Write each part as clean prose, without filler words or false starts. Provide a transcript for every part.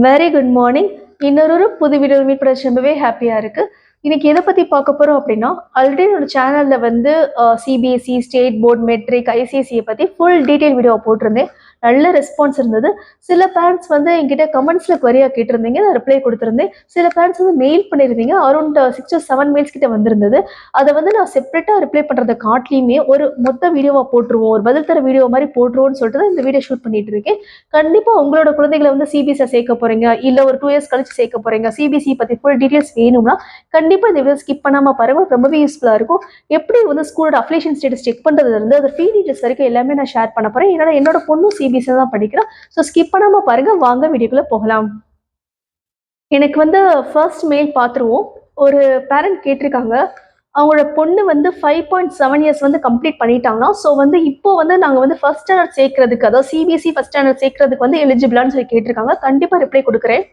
Very good morning. இன்னொரு புது video meet பண்ண ரொம்பவே ஹாப்பியா இருக்கு. இன்னைக்கு எதை பத்தி பார்க்க போறோம் அப்படின்னா, ஆல்ரெடி என்னோட சேனல்ல வந்து சிபிஎஸ்இ, ஸ்டேட் போர்ட், மெட்ரிக், ஐசிஎஸ்சியை பத்தி ஃபுல் டீடைல் வீடியோ போட்டிருந்தேன். நல்ல ரெஸ்பான்ஸ் இருந்தது. சில பேரண்ட்ஸ் வந்து என்கிட்ட கமெண்ட்ஸ்ல குவரியா கேட்டிருந்தீங்க, நான் ரிப்ளை கொடுத்திருந்தேன். சில பேரண்ட்ஸ் வந்து மெயில் பண்ணியிருந்தீங்க, அரௌண்ட் 6 to 7 மெயில்ஸ் கிட்ட வந்திருந்தது. அதை வந்து நான் செப்பரேட்டா ரிப்ளை பண்றதை காட்டிலையுமே ஒரு மொத்த வீடியோவா போட்டுருவோம், ஒரு பதில் தர வீடியோ மாதிரி போட்டுருவோம்னு சொல்லிட்டு தான் இந்த வீடியோ ஷூட் பண்ணிட்டு இருக்கேன். கண்டிப்பா உங்களோட குழந்தைகளை வந்து சிபிஎஸ்இ சேர்க்க போறீங்க, இல்ல ஒரு 2 இயர்ஸ் கழிச்சு சேர்க்க போறீங்க, சிபிஎஸ்இ பத்தி ஃபுல் டீடைல்ஸ் வேணும்னா கண்டிப்பா இந்த வீடியோ ஸ்கிப் பண்ணாம பாருங்க, ரொம்பவே யூஸ்ஃபுல்லா இருக்கும். எப்படி வந்து ஸ்கூலோட அப்ளிகேஷன் ஸ்டேட்டஸ் செக் பண்றதுல இருந்து அது ஃபீ டீடைல்ஸ் வரைக்கும் எல்லாமே நான் ஷேர் பண்ண போறேன். என்னோட பொண்ணும் சிபிஎஸ்இ தான் படிக்கிறேன். ஸோ ஸ்கிப் பண்ணாம பாருங்க, வாங்க வீடியோக்குள்ள போகலாம். எனக்கு வந்து ஃபர்ஸ்ட் மெயில் பார்த்துருவோம். ஒரு பேரண்ட் கேட்டிருக்காங்க, அவங்களோட பொண்ணு வந்து 5.7 இயர்ஸ் வந்து கம்ப்ளீட் பண்ணிட்டாங்கன்னா, ஸோ வந்து இப்போ வந்து நாங்கள் வந்து ஃபர்ஸ்ட் ஸ்டாண்டர்ட் சேர்க்கறதுக்கு, அதாவது சிபிஎஸ்இ ஃபர்ஸ்ட் ஸ்டாண்டர்ட் சேர்க்கறதுக்கு வந்து எலிஜிபிளான்னு சொல்லி கேட்டிருக்காங்க. கண்டிப்பாக ரிப்ளை கொடுக்குறேன்.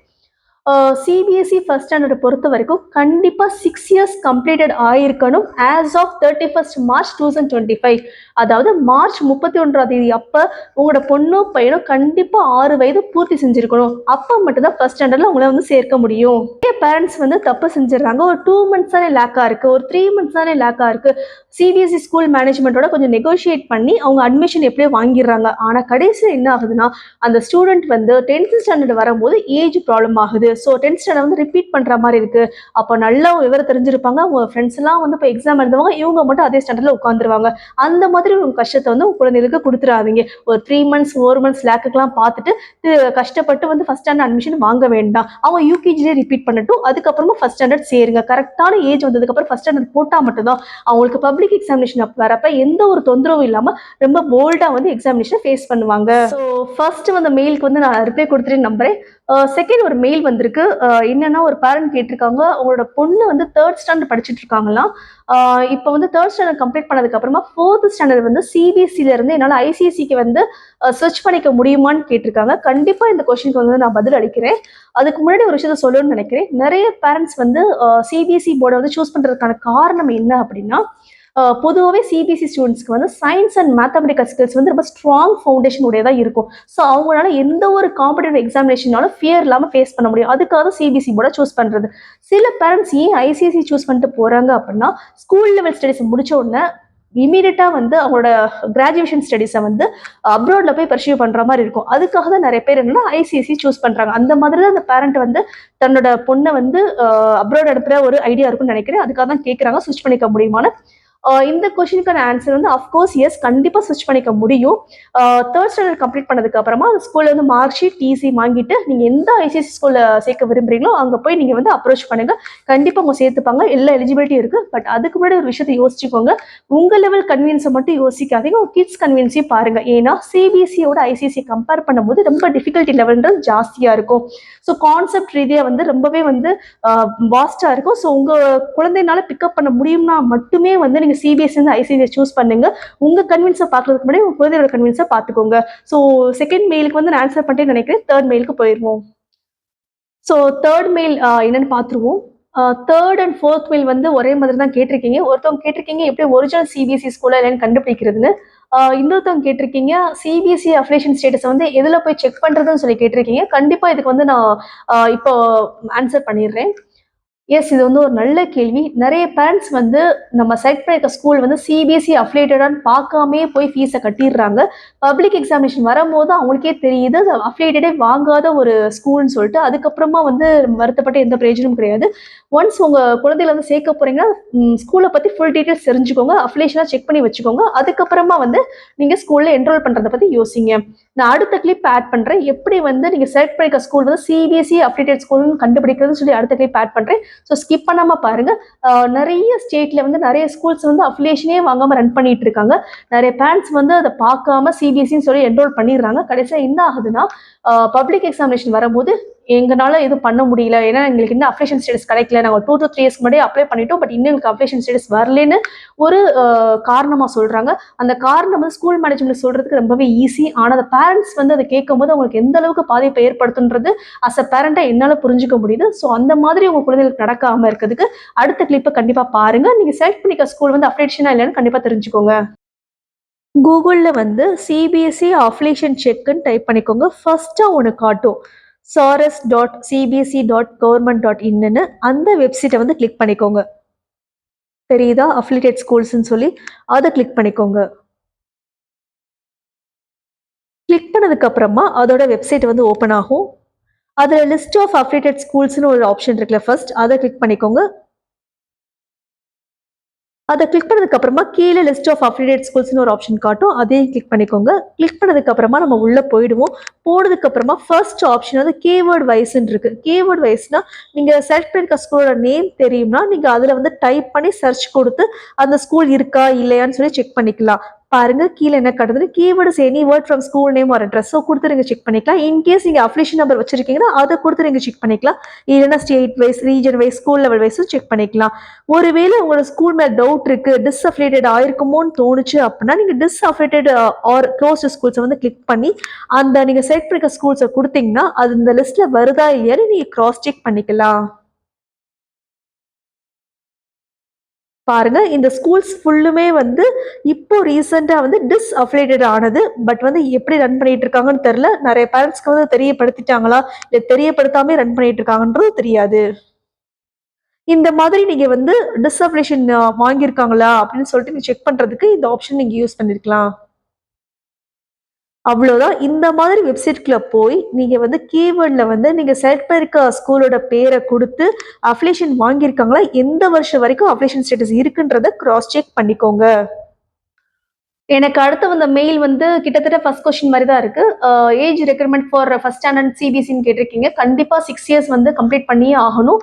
சிபிஎஸ்இ ஃபர்ஸ்ட் ஸ்டாண்டர்டை பொறுத்த வரைக்கும் கண்டிப்பாக 6 இயர்ஸ் கம்ப்ளீட்டட் ஆயிருக்கணும் ஆஸ் ஆஃப் 31st March 2025. அதாவது மார்ச் 31 அப்போ உங்களோட பொண்ணோ பையனோ கண்டிப்பாக 6 வயது பூர்த்தி செஞ்சிருக்கணும். அப்போ மட்டும்தான் ஃபர்ஸ்ட் ஸ்டாண்டர்டில் உங்களை வந்து சேர்க்க முடியும். நிறைய பேரண்ட்ஸ் வந்து தப்பு செஞ்சிடறாங்க. ஒரு 2 months தானே லேக்காக இருக்குது, ஒரு 3 months தானே லேக்காக இருக்குது, சிபிஎஸ்இ ஸ்கூல் மேனேஜ்மெண்ட்டோட கொஞ்சம் நெகோஷியேட் பண்ணி அவங்க அட்மிஷன் எப்படியோ வாங்கிடுறாங்க. ஆனால் கடைசியில் என்ன ஆகுதுன்னா, அந்த ஸ்டூடெண்ட் வந்து 10th ஸ்டாண்டர்ட் வரும்போது ஏஜ் ப்ராப்ளம் ஆகுது. ஸோ 10th ஸ்டாண்டர்ட் வந்து ரிப்பீட் பண்ணுற மாதிரி இருக்குது. அப்போ நல்லா விவரம் தெரிஞ்சிருப்பாங்க, அவங்க ஃப்ரெண்ட்ஸ் எல்லாம் வந்து இப்போ எக்ஸாம் எழுதுவாங்க, இவங்க மட்டும் அதே ஸ்டாண்டர்டில் உட்காந்துருவாங்க. அந்த மாதிரி உங்க கஷ்டத்தை வந்து உங்க குழந்தைகளுக்கு கொடுத்துடாதீங்க. ஒரு 3 months 4 months லேக்குக்கெல்லாம் பார்த்துட்டு கஷ்டப்பட்டு வந்து ஃபர்ஸ்ட் ஸ்டாண்டர்ட் அட்மிஷன் வாங்க வேண்டாம். அவங்க யூகேஜிலே ரிப்பீட் பண்ணட்டும், அதுக்கப்புறமா ஃபர்ஸ்ட் ஸ்டாண்டர்ட் சேருங்க. கரெக்டான ஏஜ் வந்ததுக்கப்புறம் ஃபர்ஸ்ட் ஸ்டாண்டர்ட் போட்டால் மட்டும்தான் அவங்களுக்கு பப்ளிக் எக்ஸாமினேஷன் வரப்ப எந்த ஒரு தொந்தரவும் இல்லாமல் ரொம்ப போல்டாக வந்து எக்ஸாமினேஷன் ஃபேஸ் பண்ணுவாங்க. ஸோ ஃபர்ஸ்ட் வந்து மெயிலுக்கு வந்து நான் ரிப்ளை கொடுத்துட்டு நம்புறேன். செகண்ட் ஒரு மெயில் வந்திருக்கு. என்னன்னா, ஒரு பேரண்ட் கேட்டிருக்காங்க, அவங்களோட பொண்ணு வந்து 3rd ஸ்டாண்டர்ட் படிச்சுட்டு இருக்காங்களாம். இப்போ வந்து 3rd ஸ்டாண்டர்ட் கம்ப்ளீட் பண்ணதுக்கு அப்புறமா 4th ஸ்டாண்டர்ட் வந்து சிபிஎஸ்சில இருந்து என்னால் ஐசிஎஸ்சிக்கு வந்து சர்ச் பண்ணிக்க முடியுமான்னு கேட்டிருக்காங்க. கண்டிப்பா இந்த கொஸ்டினுக்கு வந்து நான் பதில் அளிக்கிறேன். அதுக்கு முன்னாடி ஒரு விஷயத்த சொல்லணும்னு நினைக்கிறேன். நிறைய பேரண்ட்ஸ் வந்து சிபிஎஸ்சி போர்டை வந்து சூஸ் பண்றதுக்கான காரணம் என்ன அப்படின்னா, பொதுவாகவே சிபிஎஸ்சி ஸ்டூடெண்ட்ஸ்க்கு வந்து சயின்ஸ் அண்ட் மேத்தமெட்டிக்கல் ஸ்கில்ஸ் வந்து ரொம்ப ஸ்ட்ராங் ஃபவுண்டேஷன் உடையதாக இருக்கும். ஸோ அவங்களால எந்த ஒரு காம்படிட்டிவ் எக்ஸாமினேஷனாலும் ஃபியர் இல்லாமல் ஃபேஸ் பண்ண முடியும். அதுக்காக தான் சிபிஎஸ்சி போர்டை சூஸ் பண்ணுறது. சில பேரண்ட்ஸ் ஏன் ஐசிஎஸ்சி சூஸ் பண்ணிட்டு போகிறாங்க அப்படின்னா, ஸ்கூல் லெவல் ஸ்டடீஸ் முடிச்ச உடனே இமீடியட்டாக வந்து அவங்களோட கிராஜுவேஷன் ஸ்டடீஸை வந்து அப்ராடில் போய் பர்சியூ பண்ணுற மாதிரி இருக்கும். அதுக்காக தான் நிறைய பேர் என்னன்னா ஐசிஎஸ்சி சூஸ் பண்ணுறாங்க. அந்த மாதிரி தான் அந்த பேரண்ட் வந்து தன்னோட பொண்ணை வந்து அப்ராட் அனுப்புகிற ஒரு ஐடியா இருக்குன்னு நினைக்கிறேன். அதுக்காக தான் கேட்குறாங்க, ஸ்விட்ச் பண்ணிக்க முடியுமான்னு. இந்த கொஸ்டினுக்கான ஆன்சர் வந்து அஃப்கோர்ஸ் எஸ், கண்டிப்பாக ஸ்விட்ச் பண்ணிக்க முடியும். 3rd ஸ்டாண்டர்ட் கம்ப்ளீட் பண்ணதுக்கு அப்புறமா ஸ்கூல்ல வந்து மார்க் ஷீட், டிசி வாங்கிட்டு நீங்கள் எந்த ஐசிஎஸ்சி ஸ்கூலில் சேர்க்க விரும்புறீங்களோ அங்கே போய் நீங்கள் வந்து அப்ரோச் பண்ணுங்க. கண்டிப்பாக அவங்க சேர்த்துப்பாங்க, எல்லா எலிஜிபிலிட்டியும் இருக்கு. பட் அதுக்கு முன்னாடி ஒரு விஷயத்தை யோசிச்சுக்கோங்க. உங்க லெவல் கன்வீனியன்ஸை மட்டும் யோசிக்காதீங்க, உங்க கிட்ஸ் கன்வீனியன்ஸையும் பாருங்க. ஏன்னா சிபிஎஸ்சியோட ஐசிஎஸ்சி கம்பேர் பண்ணும்போது ரொம்ப டிஃபிகல்ட்டி லெவல்ன்றது ஜாஸ்தியாக இருக்கும். ஸோ கான்செப்ட் ரீதியாக வந்து ரொம்பவே வந்து வாஸ்டா இருக்கும். ஸோ உங்க குழந்தைனால பிக்கப் பண்ண முடியும்னா மட்டுமே வந்து நீங்க சிபிஎஸ்சி வந்து ஐசிஎஸ்சி சூஸ் பண்ணுங்க. உங்க கன்வீன்ஸை பார்க்கறதுக்கு முன்னாடி உங்க குழந்தையோட கன்வீன்ஸை பார்த்துக்கோங்க. ஸோ செகண்ட் மெயிலுக்கு வந்து நான் ஆன்சர் பண்ணிட்டேன்னு நினைக்கிறேன். 3rd மெயிலுக்கு போயிடுவோம். ஸோ 3rd மெயில் என்னன்னு பார்த்துருவோம். 3rd அண்ட் 4th மெயில் வந்து ஒரே மாதிரி தான் கேட்டிருக்கீங்க. ஒருத்தவங்க கேட்டிருக்கீங்க எப்படி ஒரிஜினல் சிபிஎஸ்சி ஸ்கூலில் இல்லைன்னு கண்டுபிடிக்கிறதுன்னு. இன்னொருத்தவங்க கேட்டிருக்கீங்க சிபிஎஸ்சி அஃபிலியேஷன் ஸ்டேட்டஸை வந்து எதில் போய் செக் பண்ணுறதுன்னு சொல்லி கேட்டிருக்கீங்க. கண்டிப்பாக இதுக்கு வந்து நான் இப்போ ஆன்சர் பண்ணிடுறேன். எஸ், இது வந்து ஒரு நல்ல கேள்வி. நிறைய பேரண்ட்ஸ் வந்து நம்ம செலக்ட் பண்ணிருக்க ஸ்கூல் வந்து சிபிஎஸ்சி அஃபிலியேட்டடான்னு பார்க்காமே போய் ஃபீஸை கட்டிடுறாங்க. பப்ளிக் எக்ஸாமினேஷன் வரும்போது அவங்களுக்கே தெரியுது அது அஃபிலியேட்டடே வாங்காத ஒரு ஸ்கூல்னு சொல்லிட்டு. அதுக்கப்புறமா வந்து வருத்தப்பட்ட எந்த பிரயோஜனமும் கிடையாது. ஒன்ஸ் உங்கள் குழந்தைகளை வந்து சேர்க்க போறீங்கன்னா ஸ்கூலை பற்றி ஃபுல் டீட்டெயில்ஸ் தெரிஞ்சுக்கோங்க, அஃபிலியேஷனாக செக் பண்ணி வச்சுக்கோங்க. அதுக்கப்புறமா வந்து நீங்கள் ஸ்கூலில் என்ரோல் பண்ணுறதை பற்றி யோசிங்க. நான் அடுத்த கிளிப் ஆட் பண்ணுறேன், எப்படி வந்து நீங்கள் செலக்ட் பண்ணிக்க ஸ்கூல் வந்து சிபிஎஸ்சி அஃபிலியேட்டட் ஸ்கூல்னு கண்டுபிடிக்கிறதுன்னு சொல்லி அடுத்த கிளிப் ஆட் பண்ணுறேன். ஸோ ஸ்கிப் பண்ணாமல் பாருங்கள். நிறைய ஸ்டேட்டில் வந்து நிறைய ஸ்கூல்ஸ் வந்து அஃபிலியேஷனே வாங்காமல் ரன் பண்ணிட்டு இருக்காங்க. நிறைய பேரண்ட்ஸ் வந்து அதை பார்க்காம சிபிஎஸ்சின்னு சொல்லி என்ரோல் பண்ணிடுறாங்க. கடைசியாக என்ன ஆகுதுன்னா, பப்ளிக் எக்ஸாமினேஷன் வரும்போது எங்களால் எதுவும் பண்ண முடியல, ஏன்னா எங்களுக்கு இன்னும் அஃபிலியேஷன் ஸ்டேட்டஸ் கிடைக்கல, நாங்கள் 2 to 3 இயர்ஸ் முன்னாடியே அப்ளை பண்ணிட்டோம், பட் இன்னும் எங்களுக்கு அஃபிலியேஷன் ஸ்டேட்டஸ் வரலன்னு ஒரு காரணமாக சொல்கிறாங்க. அந்த காரணம் வந்து ஸ்கூல் மேனேஜ்மெண்ட் சொல்கிறதுக்கு ரொம்பவே ஈஸி. ஆனால் அந்த பேரண்ட்ஸ் வந்து அதை கேட்கும்போது அவங்களுக்கு எந்த அளவுக்கு பாதிப்பை ஏற்படுத்துன்றது அஸ் அ பேரண்ட்டாக என்னால் புரிஞ்சுக்க முடியுது. ஸோ அந்த மாதிரி உங்கள் குழந்தைகளுக்கு நடக்காமல் இருக்கிறதுக்கு அடுத்த கிளிப்பை கண்டிப்பாக பாருங்கள். நீங்கள் செலக்ட் பண்ணிக்க ஸ்கூல் வந்து அஃபிலியேஷனாக இல்லைன்னு கண்டிப்பாக தெரிஞ்சுக்கோங்க. கூகுளில் வந்து சிபிஎஸ்சி அஃபிலியேஷன் செக்குன்னு டைப் பண்ணிக்கோங்க. ஃபர்ஸ்ட்டாக ஒன்று காட்டும். saurus.cbse.government.in அந்த வெப்சைட்டை வந்து கிளிக் பண்ணிக்கோங்க. தெரியுதா? அஃபிலியேட்டட் ஸ்கூல்ஸ்ன்னு சொல்லி அதை கிளிக் பண்ணிக்கோங்க. கிளிக் பண்ணதுக்கு அப்புறமா அதோட வெப்சைட் வந்து ஓப்பன் ஆகும். அதில் லிஸ்ட் ஆஃப் அஃபிலியேட்டட் ஸ்கூல்ஸ்னு ஒரு ஆப்ஷன் இருக்குல்ல, ஃபர்ஸ்ட் அதை கிளிக் பண்ணிக்கோங்க. அதை கிளிக் பண்ணதுக்கு அப்புறமா கீழே லிஸ்ட் ஆஃப் அஃபிலியேட் ஸ்கூல்ஸ்னு ஒரு ஆப்ஷன் காட்டும், அதையும் கிளிக் பண்ணிக்கோங்க. கிளிக் பண்ணதுக்கு அப்புறமா நம்ம உள்ள போயிடுவோம். போனதுக்கு அப்புறமா ஃபர்ஸ்ட் ஆப்ஷன் வந்து கீவேர்ட் வைஸ்ன்னு இருக்கு. கீவேர்ட் வைஸ்னா நீங்க சர்ச் பண்ணிருக்க ஸ்கூலோட நேம் தெரியும்னா நீங்க அதுல வந்து டைப் பண்ணி சர்ச் கொடுத்து அந்த ஸ்கூல் இருக்கா இல்லையான்னு சொல்லி செக் பண்ணிக்கலாம். பாருங்க கீழே என்ன காட்டுது, keywords any word from school name or address. So கொடுத்து நீங்க செக் பண்ணிக்கலாம். இன்கேஸ் நீங்க அப்ளிகேஷன் நம்பர் வச்சிருக்கீங்கன்னா அதை கொடுத்து நீங்க செக் பண்ணிக்கலாம். இல்லைன்னா state wise, region wise, school level வைஸும் செக் பண்ணிக்கலாம். ஒருவேளை உங்களோட ஸ்கூல் மேல டவுட் இருக்கு, டிஸ்அஃபிலியேட்டட் ஆயிருக்குமோன்னு தோணுச்சு அப்படின்னா நீங்க டிஸ்அஃபிலியேட்டட் ஆர் க்ளோஸ்ட் ஸ்கூல்ஸை வந்து கிளிக் பண்ணி அந்த நீங்க செலக்ட் பண்ணிக்க ஸ்கூல்ஸை கொடுத்தீங்கன்னா அது இந்த லிஸ்ட்ல வருதா இல்லையான்னு நீங்க கிராஸ் செக் பண்ணிக்கலாம். பாருங்க இந்த ஸ்கூல்ஸ் ஃபுல்லுமே வந்து இப்போ ரீசெண்டா வந்து டிஸ்அஃபிலியேட்டட் ஆனது. பட் வந்து எப்படி ரன் பண்ணிட்டு இருக்காங்கன்னு தெரியல. நிறைய பேரண்ட்ஸ்க்கு வந்து தெரியப்படுத்திட்டாங்களா இல்லை தெரியப்படுத்தாமே ரன் பண்ணிட்டு இருக்காங்கன்றது தெரியாது. இந்த மாதிரி நீங்க வந்து டிஸ்அஃபிலியேஷன் வாங்கியிருக்காங்களா அப்படின்னு சொல்லிட்டு நீங்க செக் பண்றதுக்கு இந்த ஆப்ஷன் நீங்க யூஸ் பண்ணிருக்கலாம். அவ்வளோதான். இந்த மாதிரி வெப்சைட்குள்ள போய் நீங்க வந்து கீவேர்ட்ல வந்து நீங்க செலக்ட் பண்ணிருக்க ஸ்கூலோட பேரை கொடுத்து அஃபிலியேஷன் வாங்கியிருக்காங்களா, எந்த வருஷம் வரைக்கும் அஃபிலியேஷன் ஸ்டேட்டஸ் இருக்குன்றத கிராஸ் செக் பண்ணிக்கோங்க. எனக்கு அடுத்து வந்த மெயில் வந்து கிட்டத்தட்ட ஃபர்ஸ்ட் கொஸ்டின் மாதிரி தான் இருக்கு. Age requirement for first standard சிபிஎஸ்சின்னு கேட்டிருக்கீங்க. கண்டிப்பா 6 இயர்ஸ் வந்து கம்ப்ளீட் பண்ணியே ஆகணும்.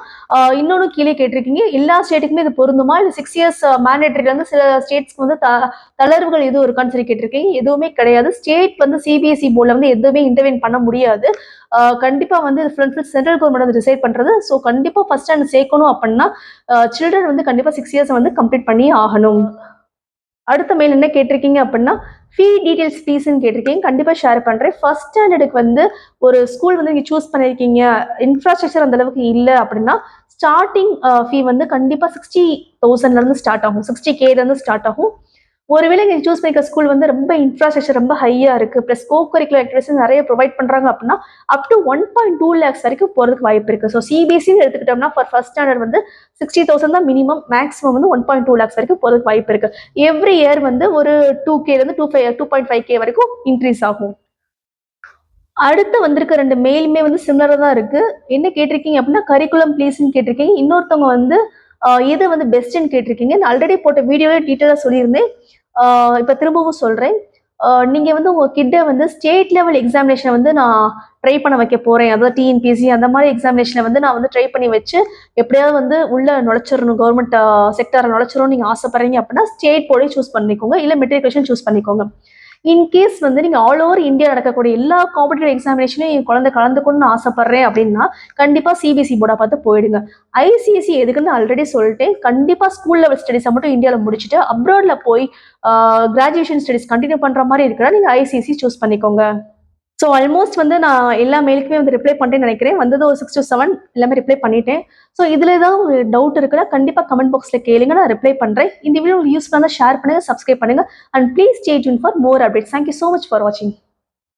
இன்னொன்னு கீழே கேட்டிருக்கீங்க, எல்லா ஸ்டேட்டுக்குமே இது பொருந்துமா இல்லை 6 இயர்ஸ் மேண்டேட்டரியில வந்து சில ஸ்டேட்ஸ்க்கு வந்து தளர்வுகள் எதுவும் இருக்கான்னு சொல்லி கேட்டிருக்கீங்க. எதுவுமே கிடையாது. ஸ்டேட் வந்து சிபிஎஸ்சி போர்டில் வந்து எதுவுமே இன்டர்வெயின் பண்ண முடியாது. கண்டிப்பா வந்து சென்ட்ரல் கவர்மெண்ட் வந்து டிசைட் பண்றது. ஸோ கண்டிப்பா ஃபர்ஸ்ட் ஸ்டாண்டர்ட் சேர்க்கணும் அப்படின்னா சில்ட்ரன் வந்து கண்டிப்பா 6 இயர்ஸ் வந்து கம்ப்ளீட் பண்ணியே ஆகணும். அடுத்த மெயில் என்ன கேட்டிருக்கீங்க அப்படின்னா ஃபீ டீடைல்ஸ் ப்ளீஸ்ன்னு கேட்டிருக்கீங்க. கண்டிப்பாக ஷேர் பண்ணுறேன். ஃபர்ஸ்ட் ஸ்டாண்டர்டுக்கு வந்து ஒரு ஸ்கூல் வந்து நீங்கள் சூஸ் பண்ணியிருக்கீங்க, இன்ஃப்ராஸ்ட்ரக்சர் அந்த அளவுக்கு இல்லை அப்படின்னா ஸ்டார்டிங் ஃபீ வந்து கண்டிப்பாக 60,000 ஸ்டார்ட் ஆகும், 60K ஸ்டார்ட் ஆகும். ஒருவேளை நீங்கள் சூஸ் பண்ணிக்க ஸ்கூல் வந்து ரொம்ப இன்ஃப்ராஸ்ட்ரக்சர் ரொம்ப ஹையாக இருக்குது, ப்ளஸ் கோ கரிக்குலர் ஆக்டிவிட்டிஸ் நிறைய ப்ரொவைட் பண்ணுறாங்க அப்படின்னா அப் டு 1.2 lakhs வரைக்கும் போகிறதுக்கு வாய்ப்பு இருக்குது. ஸோ சிபிஎஸ்சின்னு எடுத்துக்கிட்டோம்னா ஃபார் ஃபர்ஸ்ட் ஸ்டாண்டர்ட் வந்து 60,000 தான் மினிமம், மேக்ஸிமம் வந்து 1.2 lakhs வரைக்கும் போகிறதுக்கு வாய்ப்பு இருக்குது. எவ்ரி இயர் வந்து ஒரு 2K 2.5K வரைக்கும் இன்க்ரீஸ் ஆகும். அடுத்து வந்திருக்க 2 மெயிலுமே வந்து சிமிலராக தான் இருக்கு. என்ன கேட்டிருக்கீங்க அப்படின்னா கரிக்குலம் ப்ளீஸ்ன்னு கேட்டிருக்கீங்க. இன்னொருத்தவங்க வந்து எது வந்து பெஸ்ட்ன்னு கேட்டிருக்கீங்க. நான் ஆல்ரெடி போட்ட வீடியோவே டீட்டெயிலாக சொல்லியிருந்தேன். இப்போ திரும்பவும் சொல்கிறேன். நீங்கள் வந்து உங்கள் கிட்ட வந்து ஸ்டேட் லெவல் எக்ஸாமினேஷனை வந்து நான் ட்ரை பண்ண வைக்க போகிறேன், அதாவது டிஎன்பிஎஸ்சி அந்த மாதிரி எக்ஸாமினேஷனை வந்து நான் வந்து ட்ரை பண்ணி வச்சு எப்படியாவது வந்து உள்ளே நுழைச்சிடணும், கவர்மெண்ட் செக்டரை நுழைச்சிடணும் நீங்கள் ஆசைப்படுறீங்க அப்படின்னா ஸ்டேட் போர்டே சூஸ் பண்ணிக்கோங்க, இல்லை மெட்ரிகுலேஷன் சூஸ் பண்ணிக்கோங்க. இன்கேஸ் வந்து நீங்கள் ஆல் ஓவர் இந்தியா நடக்கக்கூடிய எல்லா காம்படிட்டிவ் எக்ஸாமினேஷனையும் என் குழந்தை கலந்துக்கணும்னு ஆசைப்படுறேன் அப்படின்னா கண்டிப்பாக சிபிஎஸ்சி போர்டை பார்த்து போயிடுங்க. ஐசிஎஸ்சி எதுக்குன்னு ஆல்ரெடி சொல்லிட்டேன். கண்டிப்பாக ஸ்கூல் லெவல் ஸ்டடீஸை மட்டும் இந்தியாவில் முடிச்சுட்டு அப்ராட்ல போய் கிராஜுவேஷன் ஸ்டடீஸ் கண்டினியூ பண்ணுற மாதிரி இருக்கிறா நீங்கள் ஐசிஎஸ்சி சூஸ் பண்ணிக்கோங்க. ஸோ ஆல்மோஸ்ட் வந்து நான் எல்லா மெயிலுக்குமே வந்து ரிப்ளை பண்ணிட்டேன்னு நினைக்கிறேன். வந்தது ஒரு 6 to 7 எல்லாமே ரிப்ளை பண்ணிட்டேன். ஸோ இதில் ஏதாவது ஒரு டவுட் இருக்குன்னா கண்டிப்பாக கமெண்ட் பாக்ஸில் கேளுங்க, நான் ரிப்ளை பண்ணுறேன். இந்த வீடியோ யூஸ்ஃபுல்லாக ஷேர் பண்ணுங்கள், சப்ஸ்கிரைப் பண்ணுங்கள், and please stay tune for more updates. Thank you so much for வாட்சிங்.